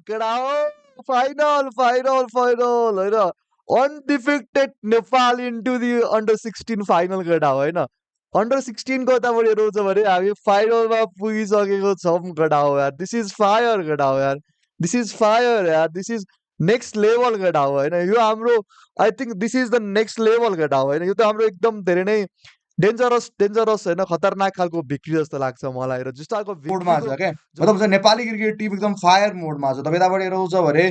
केटा हो final final final होइन undefeated Nepal into the under 16 final केटा हो होइन अन्डर 16 को यतापट्टि हेर्नुहुन्छ भने हामी फाइनलमा पुगिसकेको छौँ केटा हो यार दिस इज फायर केटा हो यार दिस इज फायर यार दिस इज नेक्स्ट लेभल केटा हो होइन यो हाम्रो I think this is the next level केटा हो होइन यो त हाम्रो एकदम धेरै नै डेन्जरस डेन्जरस होइन खतरनाक खालको भिक्ट्री जस्तो लाग्छ मलाई र जस्तो खालको मोडमा छ क्या मतलब नेपाली क्रिकेट टिम एकदम फायर मोडमा छ। तपाईँ यताबाट हेर्नुहुन्छ भने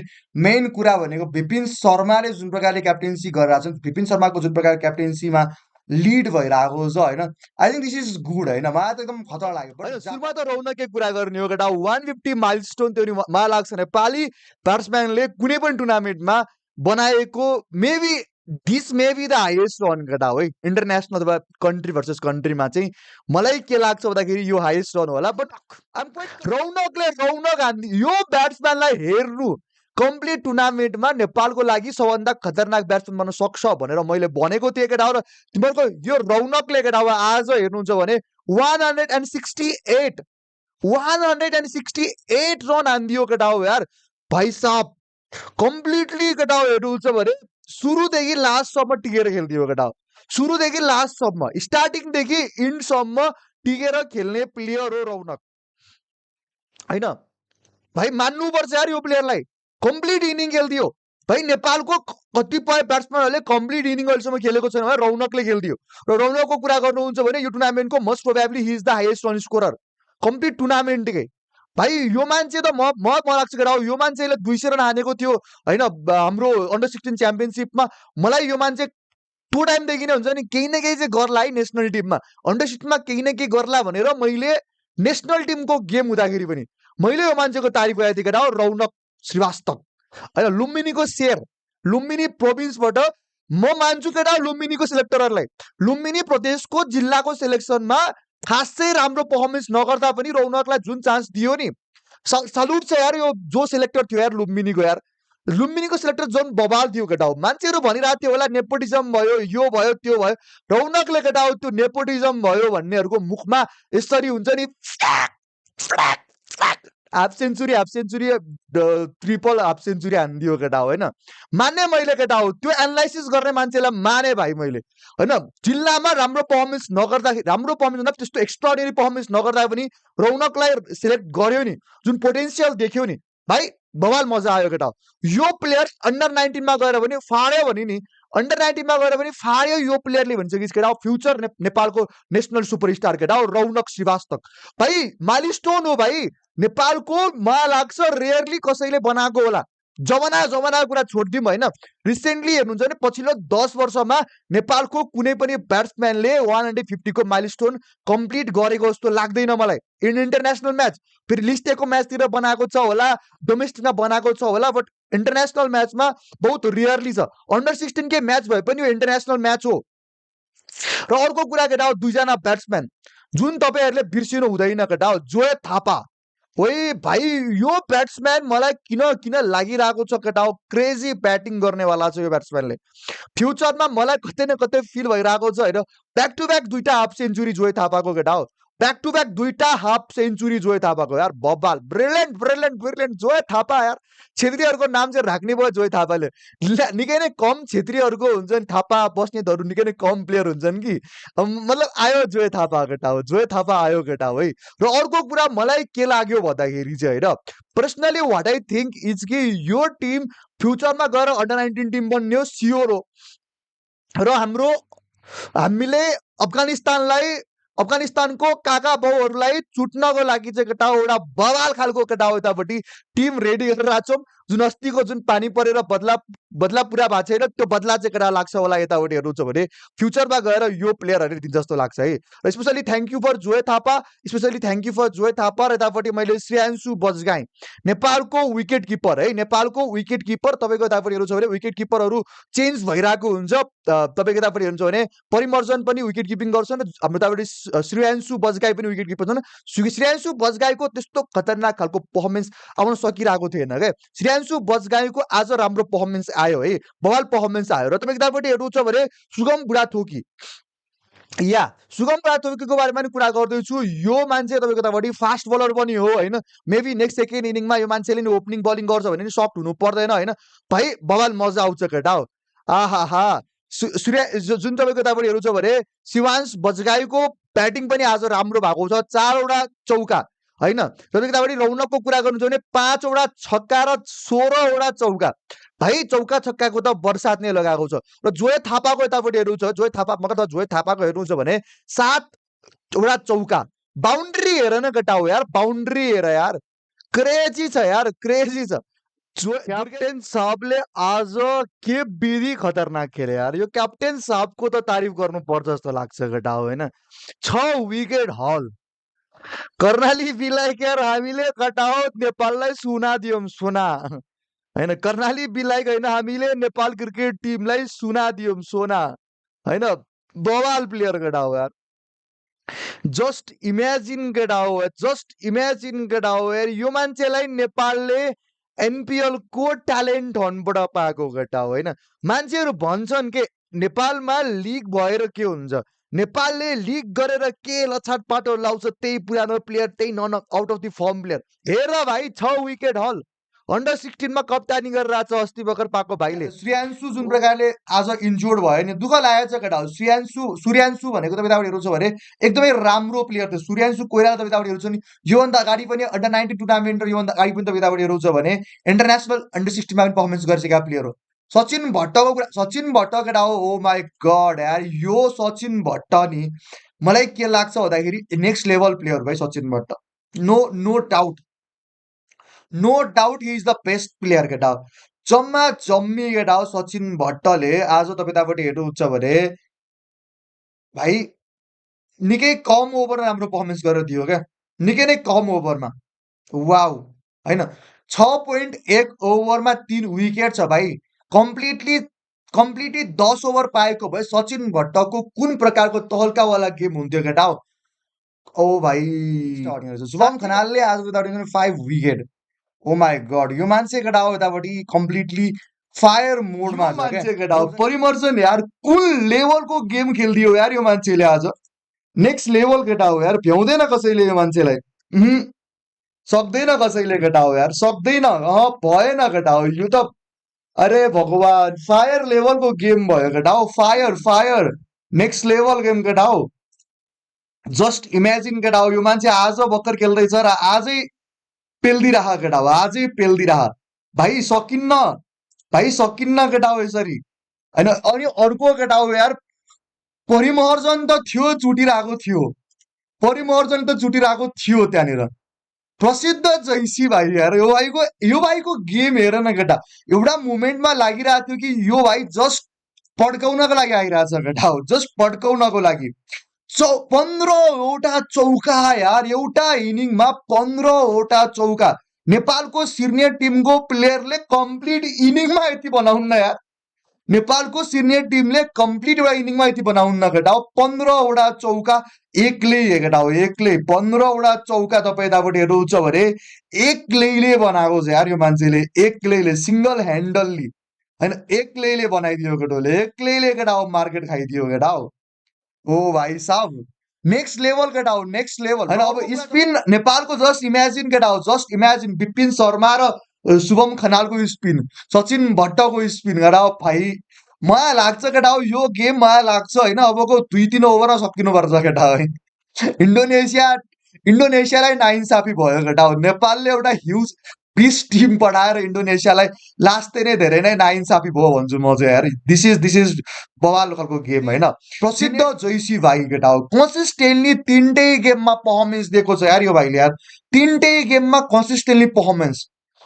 मेन कुरा भनेको विपिन शर्माले जुन प्रकारले क्याप्टेन्सी गरिरहेको छ, विपिन शर्माको जुन प्रकारको क्याप्टेन्सीमा लिड भइरहेको छ होइन, I think this is good होइन। मलाई त एकदम खतरा लाग्यो। होइन सुरुमा त रौनकै कुरा गर्ने हो केटा 150 माइलस्टोन त्यो नि मलाई लाग्छ नेपाली ब्याट्सम्यानले कुनै पनि टुर्नामेन्टमा बनाएको maybe this maybe the highest run केटा हो है इन्टरनेसनल अथवा कन्ट्री भर्सेस कन्ट्रीमा चाहिँ मलाई के लाग्छ भन्दाखेरि यो हाइएस्ट रन होला बट रौनकले रौनक हान्दी यो ब्याट्सम्यानलाई हेर्नु कम्प्लिट टुर्नामेन्टमा नेपालको लागि सबभन्दा खतरनाक ब्याट्सम्यान बन्न सक्छ भनेर मैले भनेको थिएँ केटा हो र तिमीहरूको यो रौनकले केटा हो आज हेर्नुहुन्छ भने 168 रन हानिदियो केटा हो यार भाइ साहब कम्प्लिटली केटा हो हेर्नुहुन्छ भने सुरुदेखि लास्टसम्म टिकेर खेलिदियो केटा हो सुरुदेखि लास्टसम्म स्टार्टिङदेखि इन्डसम्म टिकेर खेल्ने प्लेयर हो रौनक होइन भाइ मान्नुपर्छ यार यो प्लेयरलाई कम्प्लिट इनिङ खेलिदियो भाइ नेपालको कतिपय ब्याट्सम्यानहरूले कम्प्लिट इनिङ अहिलेसम्म खेलेको छैन भने रौनकले खेलिदियो र रौनकको कुरा गर्नुहुन्छ भने यो टुर्नामेन्टको most probably he is the highest run scorer complete टुर्नामेन्टकै भाइ यो मान्छे त मलाई लाग्छ केटा हो यो मान्छेले 200 रन हानेको थियो होइन हाम्रो अन्डर 16 च्याम्पियनसिपमा मलाई यो मान्छे त्यो टाइमदेखि नै हुन्छ नि केही न केही चाहिँ गर्ला है नेसनल टिममा अन्डर 16मा केही न केही गर्ला भनेर मैले नेसनल टिमको गेम हुँदाखेरि पनि मैले यो मान्छेको तारिफ गरेको थिएँ केटा हो रौनक श्रीवास्तव होइन लुम्बिनीको सेयर लुम्बिनी प्रोभिन्सबाट म मान्छु केटा लुम्बिनीको सेलेक्टरहरूलाई लुम्बिनी प्रदेशको जिल्लाको सेलेक्सनमा खासै राम्रो पर्फर्मेन्स नगर्दा पनि रौनकलाई जुन चान्स दियो नि सल्युट छ यार यो जो सेलेक्टर थियो यार लुम्बिनीको यार लुम्बिनीको सेलेक्टर जन बबाल थियो केटा हो मान्छेहरू भनिरहेको थियो होला नेपोटिजम भयो यो भयो त्यो भयो रौनकले केटा हो त्यो नेपोटिजम भयो भन्नेहरूको मुखमा यसरी हुन्छ नि half century triple half century हानिदियो केटा हो होइन मान्ने मैले केटा हो त्यो एनालाइसिस गर्ने मान्छेलाई माने भाइ मैले होइन जिल्लामा राम्रो पर्फर्मेन्स नगर्दाखेरि राम्रो पर्फर्मेन्स भन्दा त्यस्तो एक्स्ट्राअर्डिनरी पर्फर्मेन्स नगर्दा पनि रौनकलाई सिलेक्ट गर्यो नि जुन पोटेन्सियल देख्यो नि भाइ बवाल मजा आयो केटा हो यो प्लेयर अन्डर 19मा गएर पनि फाड्यो भने नि अन्डर 19मा गएर पनि फाड्यो यो प्लेयरले भन्छ कि केटा फ्युचर नेपालको नेसनल सुपरस्टार केटा हो रौनक श्रीवास्तव भाइ माइलस्टोन हो भाइ नेपालको मलाई लाग्छ रेयरली कसैले बनाएको होला जमानाको कुरा छोडिदिउँ होइन रिसेन्टली हेर्नुहुन्छ भने पछिल्लो 10 वर्षमा नेपालको कुनै पनि ब्याट्सम्यानले 150 को माइलस्टोन कम्प्लिट गरेको जस्तो लाग्दैन मलाई इन इन्टरनेसनल म्याच फेरि लिस्ट एको म्याचतिर बनाएको छ होला डोमेस्टिकमा बनाएको छ होला बट इन्टरनेसनल म्याचमा बहुत रेयरली छ अन्डर 16 के म्याच भए पनि यो इन्टरनेसनल म्याच हो र अर्को कुरा केटा हो दुईजना ब्याट्सम्यान जुन तपाईँहरूले बिर्सिनु हुँदैन केटा हो जोय थापा ओइ भाइ यो ब्याट्सम्यान मलाई किन लागिरहेको छ केटा हो क्रेजी ब्याटिङ गर्नेवाला छ यो ब्याट्सम्यानले फ्युचरमा मलाई कतै न कतै फिल भइरहेको छ होइन ब्याक टु ब्याक 2टा हाफ सेन्चुरी जोय थापाको केटा हो ब्याक टु ब्याक 2टा हाफ सेन्चुरी जोय थापाको यार बबाल ब्रिलियन्ट जोय थापा यार छेत्रीहरूको नाम चाहिँ राख्ने भयो जोय थापाले निकै नै कम छेत्रीहरूको हुन्छन् थापा बस्नेतहरू निकै नै कम प्लेयर हुन्छन् कि मतलब आयो जोय थापा केटा हो जोय थापा आयो केटा हो है र अर्को कुरा मलाई के लाग्यो भन्दाखेरि चाहिँ होइन personally what I think is कि यो टिम फ्युचरमा गएर अन्डर 19 टिम बन्ने हो सियोर हो र हामीले अफगानिस्तानको काका बाउहरूलाई चुट्नको लागि चाहिँ केटा हो एउटा बवाल खालको केटा हो यतापट्टि टिम रेडी गरेर आएको छौँ जुन अस्तिको जुन पानी परेर बदला पुरा भएको छैन त्यो बदला चाहिँ केटा लाग्छ होला यतापट्टि हेर्नुहुन्छ भने फ्युचरमा गएर यो प्लेयरहरूले दिन्छ जस्तो लाग्छ है र especially thank you for Joy Thapa र यतापट्टि मैले श्रेयांशु बजगाई नेपालको विकेट किपर है नेपालको विकेट किपर तपाईँको यतापट्टि हेर्नुहुन्छ भने विकेट किपरहरू चेन्ज भइरहेको हुन्छ तपाईँको यतापट्टि हेर्नुहुन्छ भने परिमर्जन पनि विकेट किपिङ गर्छन् हाम्रो यतापट्टि श्रेयांशु बजगाई पनि विकेट किपर छन् श्रेयांशु बजगाईको त्यस्तो खतरनाक खालको पर्फर्मेन्स आउन सकिरहेको थिएन क्या श्रेयांशु बजगाईको आज राम्रो पर्फर्मेन्स आयो है बवाल पर्फर्मेन्स आयो र तपाईँ यतापट्टि हेर्नुहुन्छ भने सुगम बुढाथोकी या शुभम थोकेको बारेमा नि कुरा गर्दैछु। यो मान्छे तपाईँको यतापट्टि फास्ट बलर पनि हो होइन। मेबी नेक्स्ट सेकेन्ड इनिङमा यो मान्छेले नि ओपनिङ बलिङ गर्छ भने नि सफ्ट हुनु पर्दैन होइन। भाइ बवाल मजा आउँछ केटा हो। आहा सूर्य जुन तपाईँको यतापट्टि हेर्नु छ भने शिवांश बजगाईको ब्याटिङ पनि आज राम्रो भएको छ। 4वटा चौका होइन। तपाईँको यतापट्टि रौनकको कुरा गर्नु छ भने 5वटा छक्का र 16वटा चौका। भाइ चौका छक्काको त बर्सात नै लगाएको छ। र जोय थापाको यतापट्टि हेर्नु छ, जोय थापा मगर त जोय थापाको हेर्नु छ भने 7वटा चौका। बाउन्ड्री हेर न केटा हो यार, बाउन्ड्री हेर यार, क्रेजी छ यार, क्रेजी छ। क्याप्टेन साहबले आज के विधि खतरनाक खेले यार। यो क्याप्टेन साहबको त तारिफ गर्नुपर्छ जस्तो लाग्छ केटा हो होइन। 6 विकेट हल। कर्णाली बिलाइक यार हामीले केटा हो नेपाललाई सुना दियौँ, सुना होइन। कर्णाली बिलाइक होइन, हामीले नेपाल क्रिकेट टिमलाई सुना दियौँ, सोना होइन। बवाल प्लेयर केटा हो यार। जस्ट इमेजिन केटा हो, जस्ट इमेजिन केटा हो यार। यो मान्छेलाई नेपालले एनपिएल को ट्यालेन्ट हन्टबाट पाएको केटा हो होइन। मान्छेहरू भन्छन् के नेपालमा लिग भएर के हुन्छ, नेपालले लिग गरेर के लछाटपाटो लाउँछ, त्यही पुरानो प्लेयर, त्यही none out of the form player. हेर भाइ 6 विकेट हल। अन्डर 16 मा कप्तानी गरेर आएको छ अस्ति भर्खर पाएको भाइले। श्रेयांशु जुन प्रकारले आज इन्जोर्ड भयो नि, दुःख लागेको छ केटा हो। सूर्यान्शु भनेको तपाईँ यताबाट हेर्नु छ भने एकदमै राम्रो प्लेयर थियो। सूर्यान्शु कोइराला तपाईँ यताबाट हेर्नु छ नि, योभन्दा अगाडि पनि अन्डर 19 टुर्नामेन्ट र योभन्दा अगाडि पनि तपाईँ यताबाट हेर्नु छ भने इन्टरनेसनल अन्डर 16 मा पनि पर्फर्मेन्स गरिसकेका प्लेयर हो। सचिन भट्टको कुरा, सचिन भट्ट केटा हो, ओ माई गड यार, यो सचिन भट्ट नि मलाई के लाग्छ भन्दाखेरि नेक्स्ट लेभल प्लेयर भाइ Sachin Bhatt. No doubt, no doubt he is the best player केटा हो। जम्मी केटा हो सचिन भट्टले आज तपाईँ यतापट्टि हेर्नुहुन्छ भने भाइ निकै कम ओभरमा राम्रो पर्फर्मेन्स गरेर दियो क्या, निकै नै कम ओभरमा। वाउ होइन, 6.1 ओभरमा 3 विकेट छ भाइ। कम्प्लिटली 10 ओभर पाएको भए सचिन भट्टको कुन प्रकारको तहल्कावाला गेम हुन्थ्यो केटा हो। ओ भाइ शुभम खनालले आज 5 विकेट। ओ माई गड, यो मान्छे केटा हो यतापट्टि कम्प्लिटली फायर मोडमा छ मान्छे केटा हो। परिमर्शन यार, कुन लेभलको गेम खेलिदियो यार यो मान्छेले आज। नेक्स्ट लेभल केटा हो यार, भ्याउँदैन कसैले यो मान्छेलाई। सक्दैन कसैले केटा हो यार, सक्दैन। भएन केटा हो यो त। अरे भगवान, फायर लेभलको गेम भयो केटा हो, फायर नेक्स्ट लेभल गेम केटा हो। जस्ट इमेजिन केटा हो, यो मान्छे आज भर्खर खेल्दैछ र आजै पेल्दिरह केटा हो, आजै पेल्दिरह। भाइ सकिन्न, भाइ सकिन्न केटा हो यसरी होइन। अनि अर्को केटा हो यार, परिमर्जन त थियो, चुटिरहेको थियो, परिमर्जन त चुटिरहेको थियो त्यहाँनिर। प्रसिद्ध जैसी भाइ यार, यो भाइको गेम हेर न केटा। एउटा मोमेन्टमा लागिरहेको थियो कि यो भाइ जस्ट पड्काउनको लागि आइरहेछ केटा हो, जस्ट पड्काउनको लागि। 15वटा चौका यार, एउटा इनिङमा 15वटा चौका। नेपालको सिनियर टिमको प्लेयरले कम्प्लिट इनिङमा यति बनाउन्न यार, नेपालको सिनियर टिमले कम्प्लिट एउटा इनिङमा यति बनाउन्न केटा हो। 15वटा चौका एक्लै केटा हो, एक्लै 15वटा चौका तपाईँ यतापट्टि हेर्नुहुन्छ भने एक्लैले बनाएको छ यार यो मान्छेले, एक्लैले, सिङ्गल ह्यान्डलली होइन, एक्लैले बनाइदियो केटोले, एक्लैले केटा हो मार्केट खाइदियो केटा हो। ओ भाइ साहब, नेक्स्ट लेभल केटा हो, नेक्स्ट लेभल होइन। अब स्पिन नेपालको जस्ट इमेजिन केटा हो, जस्ट इमेजिन विपिन शर्मा र शुभम खनालको स्पिन, सचिन भट्टको स्पिन केटा हो। भाइ माया लाग्छ केटा हो, यो गेम माया लाग्छ होइन। अबको 2-3 ओभरमा सकिनुपर्छ केटा हो। इन्डोनेसियालाई नाइन्साफी भयो केटा हो। नेपालले एउटा ह्युज बिस टिम पठाएर इन्डोनेसियालाई लास्टै नै धेरै नै नाइन्साफी भयो भन्छु म चाहिँ यार। दिस इज बवाल खालको गेम होइन। प्रसिद्ध जैसी भाइ केटा हो, कन्सिस्टेन्टली 3टै गेममा पर्फर्मेन्स दिएको छ यार यो भाइले यार, 3टै गेममा कन्सिस्टेन्टली पर्फर्मेन्स।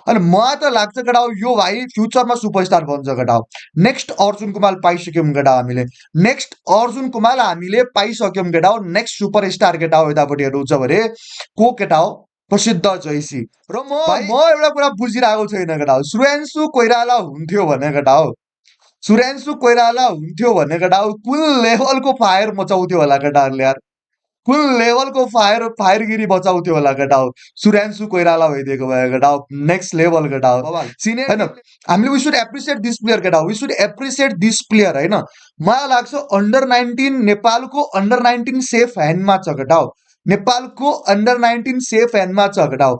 अनि मलाई त लाग्छ केटा हो यो भाइ फ्युचरमा सुपरस्टार बन्छ केटा हो। नेक्स्ट अर्जुन कुमार पाइसक्यौँ केटा हामीले, नेक्स्ट अर्जुन कुमार हामीले पाइसक्यौँ केटा हो। नेक्स्ट सुपरस्टार केटा हो यतापट्टि हेर्नुहुन्छ भने को केटा हो, प्रसिद्ध जैसी। र म एउटा कुरा बुझिरहेको छैन केटा हो, श्रेयांशु कोइराला हुन्थ्यो भने केटा हो, श्रेयांशु कोइराला हुन्थ्यो भने केटा हो कुन लेभलको फायर मचाउँथ्यो होला केटाहरूले यार। कुन लेभलको फायरगिरी बचाउँथ्यो होला केटा हो सुर्यान्सु कोइराला भइदिएको भए केटा हो नेक्स्ट लेभल केटा हो होइन हामीले we should appreciate this player केटा हो we should appreciate this player होइन मलाई लाग्छ अन्डर 19 नेपालको अन्डर 19 सेफ ह्यान्डमा छ केटा हो नेपालको अन्डर 19 सेफ ह्यान्डमा छ केटा हो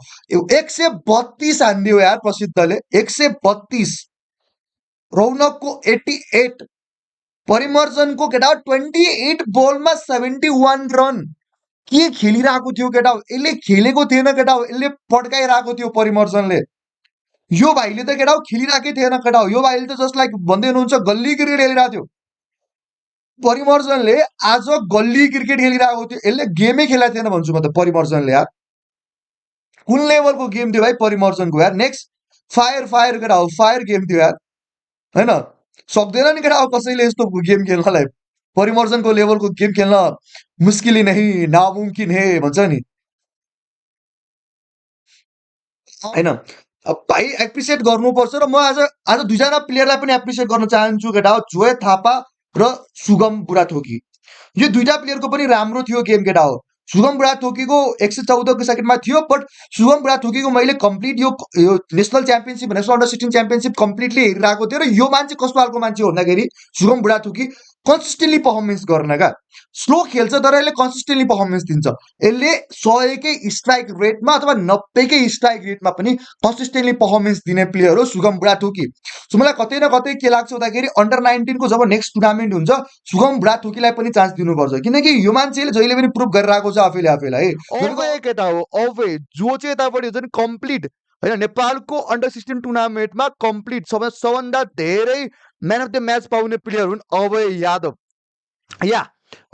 132 हान्दियो यार प्रसिद्धले 132 रौनकको 88 परिमर्जनको केटा 28 बलमा 71 रन के खेलिरहेको थियो केटा हो यसले खेलेको थिएन केटा हो यसले पड्काइरहेको थियो परिमर्जनले यो भाइले त केटा हो खेलिरहेकै थिएन केटा हो यो भाइले त जस्ट लाइक भन्दै हुनुहुन्छ गल्ली क्रिकेट खेलिरहेको थियो परिमर्जनले आज गल्ली क्रिकेट खेलिरहेको थियो यसले गेमै खेलेको थिएन भन्छु म त परिमर्जनले यार कुन लेभलको गेम थियो भाइ परिमर्जनको यार नेक्स्ट फायर केटा हो फायर गेम थियो यार होइन सक्दैन नि केटा हो कसैले यस्तो गेम खेल्नलाई परिमर्जनको लेभलको गेम खेल्न मुस्किल नहीं नामुमकिन हे भन्छ नि होइन भाइ एप्रिसिएट गर्नुपर्छ र म आज दुईजना प्लेयरलाई पनि एप्रिसिएट गर्न चाहन्छु केटा हो जोय थापा र सुगम बुढाथोकी यो दुईटा प्लेयरको पनि राम्रो थियो गेम केटा हो सुगम बुढाथोकीको 114 सेकेन्डमा थियो बट सुगम बुढाथोकीको मैले कम्प्लिट यो national championship national under 16 championship completely हेरिरहेको थियो र यो मान्छे कस्तो खालको मान्छे हो भन्दाखेरि सुगम बुढाथोकी कन्सिस्टेन्टली पर्फर्मेन्स गर्न क्या स्लो खेल्छ तर यसले कन्सिस्टेन्टली पर्फर्मेन्स दिन्छ यसले 100कै स्ट्राइक रेटमा अथवा 90कै स्ट्राइक रेटमा पनि कन्सिस्टेन्टली पर्फर्मेन्स दिने प्लेयर हो सुगम बुढाथोकी सो मलाई कतै न कतै के लाग्छ भन्दाखेरि अन्डर 19 को जब नेक्स्ट टुर्नामेन्ट हुन्छ सुगम बुढाथोकीलाई पनि चान्स दिनुपर्छ किनकि यो मान्छेले जहिले पनि प्रुभ गरिरहेको छ आफैलाई केटा हो अवे जो चाहिँ यतापट्टि हुन्छ नि कम्प्लिट होइन नेपालको अन्डर 16 टुर्नामेन्टमा कम्प्लिट सबभन्दा धेरै म्यान अफ द म्याच पाउने प्लेयर हुन् अभय यादव या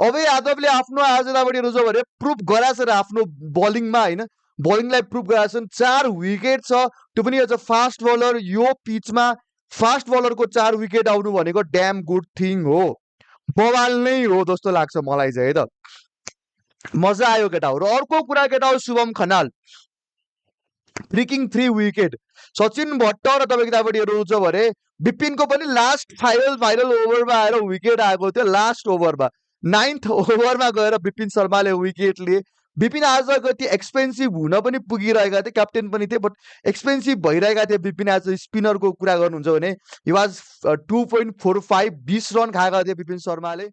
अभय यादवले आफ्नो आज यतापट्टि रुजो भने प्रुभ गराएको छ आफ्नो बलिङमा होइन बलिङलाई प्रुभ गराएको छन् 4 विकेट छ त्यो पनि एज अ फास्ट बलर यो पिचमा फास्ट बलरको 4 विकेट आउनु भनेको ड्याम गुड थिङ हो बवाल नै हो जस्तो लाग्छ मलाई चाहिँ है त मजा आयो केटा हो र अर्को कुरा केटा हो शुभम खनाल फ्रिकिङ 3 विकेट सचिन भट्ट र तपाईँको यतापट्टि हेर्नुहुन्छ भने विपिनको पनि लास्ट फाइनल ओभरमा आएर विकेट आएको थियो लास्ट ओभरमा 9th ओभरमा गएर विपिन शर्माले विकेट लिए विपिन आज कति एक्सपेन्सिभ हुन पनि पुगिरहेका थिए क्याप्टेन पनि थिए बट एक्सपेन्सिभ भइरहेका थिए विपिन आज स्पिनरको कुरा गर्नुहुन्छ भने हि वाज 2.45 20 रन खाएका थिए विपिन शर्माले